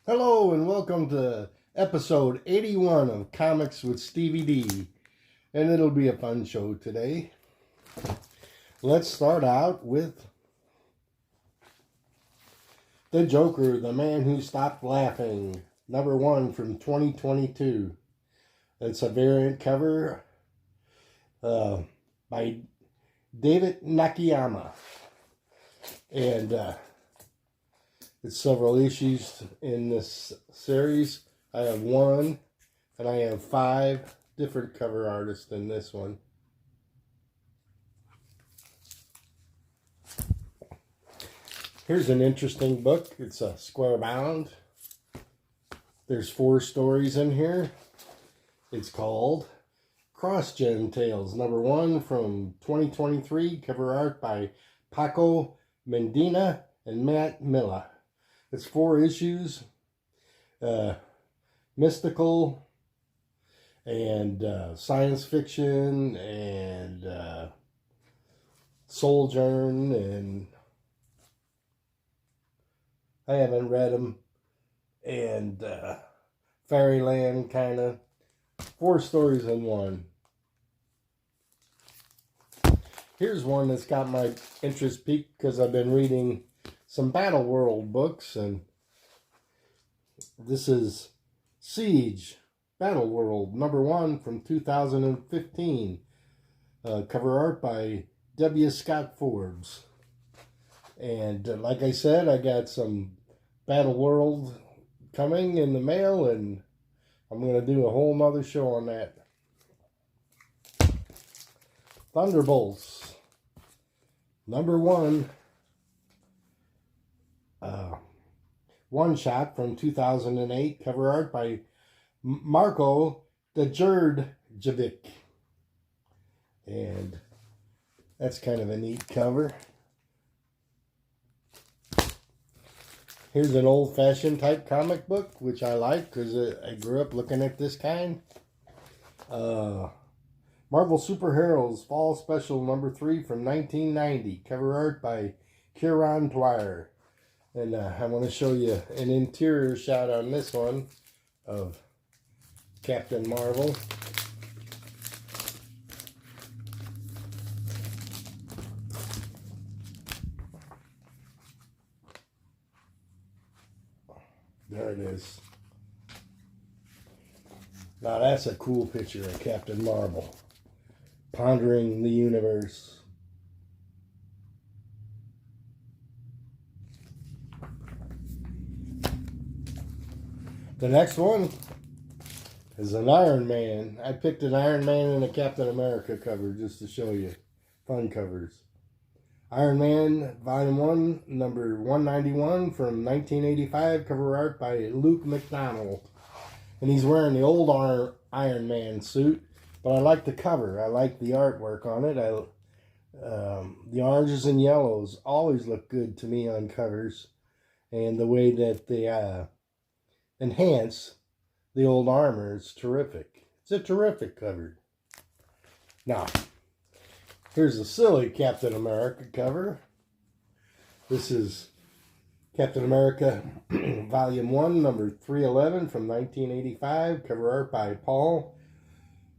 Hello and welcome to episode 81 of Comics with Stevey D. And it'll be a fun show today. Let's start out with The Joker, the Man Who Stopped Laughing, number 1 from 2022. It's a variant cover by David Nakayama. And it's several issues in this series. I have 1, and I have 5 different cover artists in this one. Here's an interesting book. It's a square bound. There's 4 stories in here. It's called Cross-Gen Tales, number 1 from 2023. Cover art by Paco Medina and Matt Milla. It's 4 issues, mystical and science fiction and sojourn, and I haven't read them, and fairyland kind of. 4 stories in one. Here's one that's got my interest peaked because I've been reading some Battle World books, and this is Siege Battle World number 1 from 2015. Cover art by W. Scott Forbes. And like I said, I got some Battle World coming in the mail, and I'm going to do a whole nother show on that. Thunderbolts number 1. One shot from 2008. Cover art by Marko Djurdjevic. And that's kind of a neat cover. Here's an old-fashioned type comic book, which I like because I grew up looking at this kind. Marvel Superheroes Fall Special number 3 from 1990. Cover art by Kieran Dwyer. And I want to show you an interior shot on this one of Captain Marvel. There it is. Now that's a cool picture of Captain Marvel pondering the universe. The next one is an Iron Man. I picked an Iron Man and a Captain America cover just to show you. Fun covers. Iron Man Volume 1, number 191 from 1985. Cover art by Luke McDonald. And he's wearing the old Iron Man suit, but I like the cover. I like the artwork on it. The oranges and yellows always look good to me on covers. And the way that they enhance the old armor is terrific. It's a terrific cover. Now, here's a silly Captain America cover. This is Captain America Volume 1, number 311 from 1985. Cover art by Paul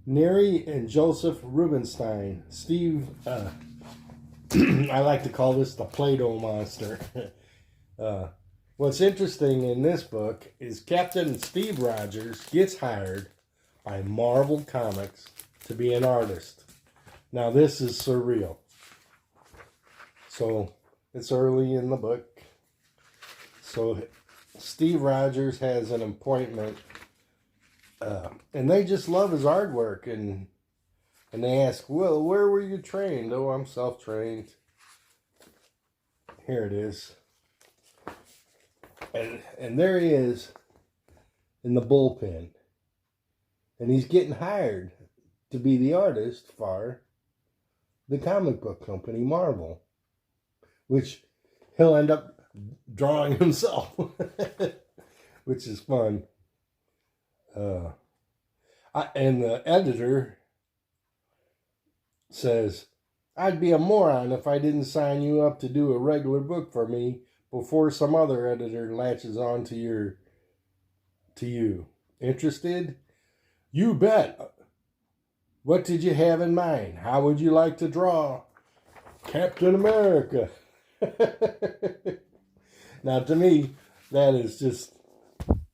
Neary and Joseph Rubinstein. Steve, I like to call this the Play-Doh monster. What's interesting in this book is Captain Steve Rogers gets hired by Marvel Comics to be an artist. Now this is surreal. So it's early in the book. So Steve Rogers has an appointment, and they just love his artwork, and they ask, well, where were you trained? Oh, I'm self-trained. Here it is. And there he is in the bullpen. And he's getting hired to be the artist for the comic book company Marvel, which he'll end up drawing himself, which is fun. And the editor says, I'd be a moron if I didn't sign you up to do a regular book for me before some other editor latches on to your to you. Interested? You bet. What did you have in mind? How would you like to draw Captain America? Now, to me, that is just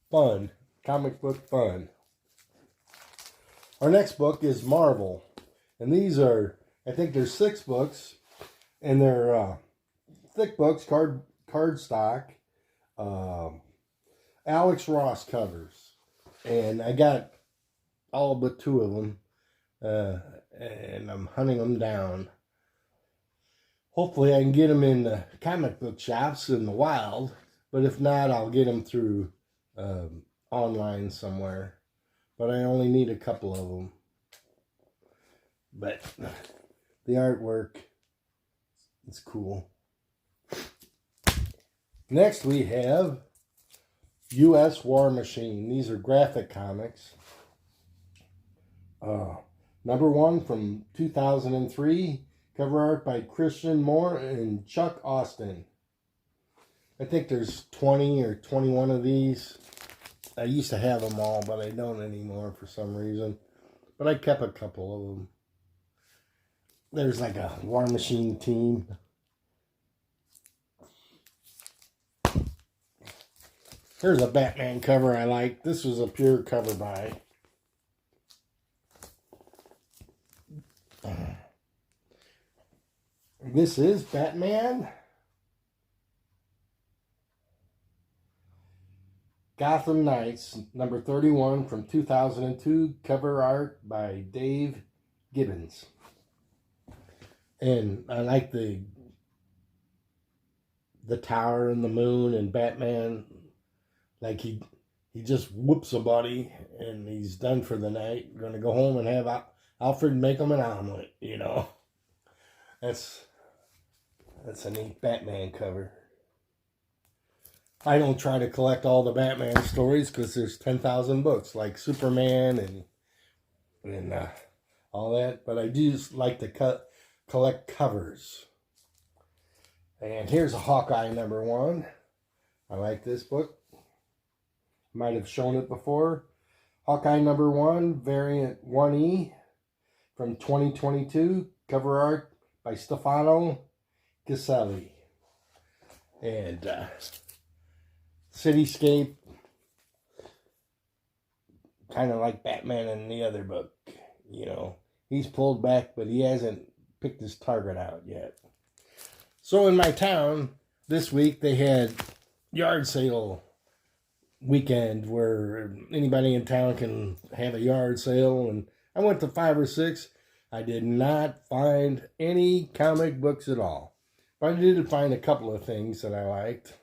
fun. Comic book fun. Our next book is Marvel. And these are, I think there's 6 books. And they're thick books, cardstock. Alex Ross covers. And I got all but 2 of them. And I'm hunting them down. Hopefully I can get them in the comic book shops in the wild. But if not, I'll get them through online somewhere. But I only need a couple of them. But the artwork is cool. Next we have U.S. War Machine. These are graphic comics. Number 1 from 2003. Cover art by Christian Moore and Chuck Austin. I think there's 20 or 21 of these. I used to have them all, but I don't anymore for some reason. But I kept a couple of them. There's like a War Machine team. Here's a Batman cover I like. This was a pure cover buy. This is Batman. Gotham Knights, number 31 from 2002, cover art by Dave Gibbons. And I like the tower and the moon and Batman. Like he just whoops a buddy and he's done for the night. Going to go home and have Alfred make him an omelet, you know. That's a neat Batman cover. I don't try to collect all the Batman stories because there's 10,000 books like Superman and all that. But I do like to collect covers. And here's a Hawkeye number 1. I like this book. Might have shown it before. Hawkeye number 1, variant 1E from 2022. Cover art by Stefano Caselli. And cityscape, kind of like Batman in the other book. You know, he's pulled back, but he hasn't picked his target out yet. So in my town, this week they had yard sale weekend where anybody in town can have a yard sale. And I went to 5 or 6. I did not find any comic books at all. But I did find a couple of things that I liked.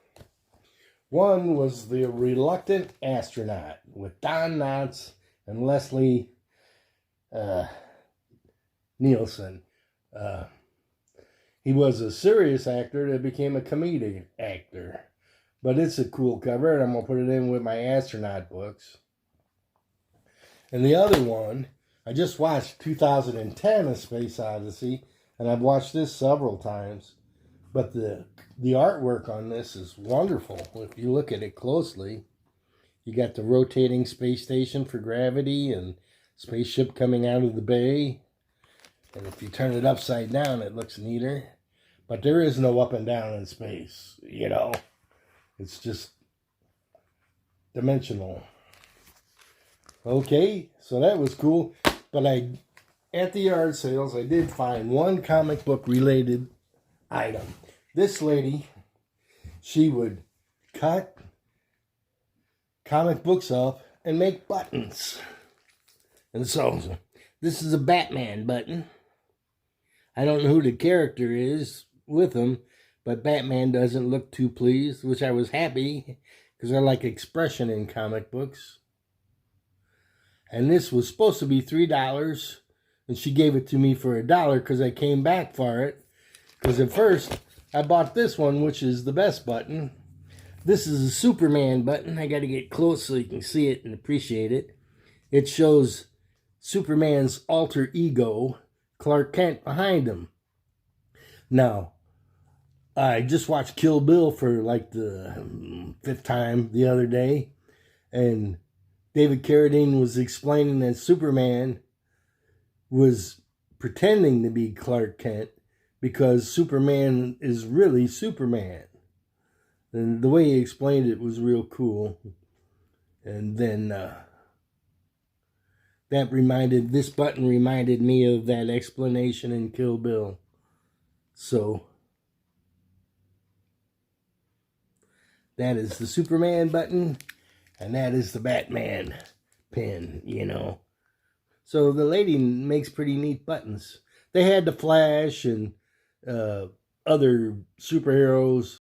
One was The Reluctant Astronaut with Don Knotts and Leslie Nielsen. He was a serious actor that became a comedic actor. But it's a cool cover, and I'm going to put it in with my astronaut books. And the other one, I just watched 2010 A Space Odyssey, and I've watched this several times. But the artwork on this is wonderful. If you look at it closely, you got the rotating space station for gravity and spaceship coming out of the bay. And if you turn it upside down, it looks neater. But there is no up and down in space, you know. It's just dimensional. Okay, so that was cool. But at the yard sales, I did find one comic book related item. This lady, she would cut comic books up and make buttons. And so, this is a Batman button. I don't know who the character is with him, but Batman doesn't look too pleased, which I was happy, because I like expression in comic books. And this was supposed to be $3, and she gave it to me for $1 because I came back for it. Because at first, I bought this one, which is the best button. This is a Superman button. I got to get close so you can see it and appreciate it. It shows Superman's alter ego, Clark Kent, behind him. Now, I just watched Kill Bill for like the 5th time the other day. And David Carradine was explaining that Superman was pretending to be Clark Kent because Superman is really Superman. And the way he explained it was real cool. And then this button reminded me of that explanation in Kill Bill. So that is the Superman button, and that is the Batman pin, you know. So the lady makes pretty neat buttons. They had the Flash and other superheroes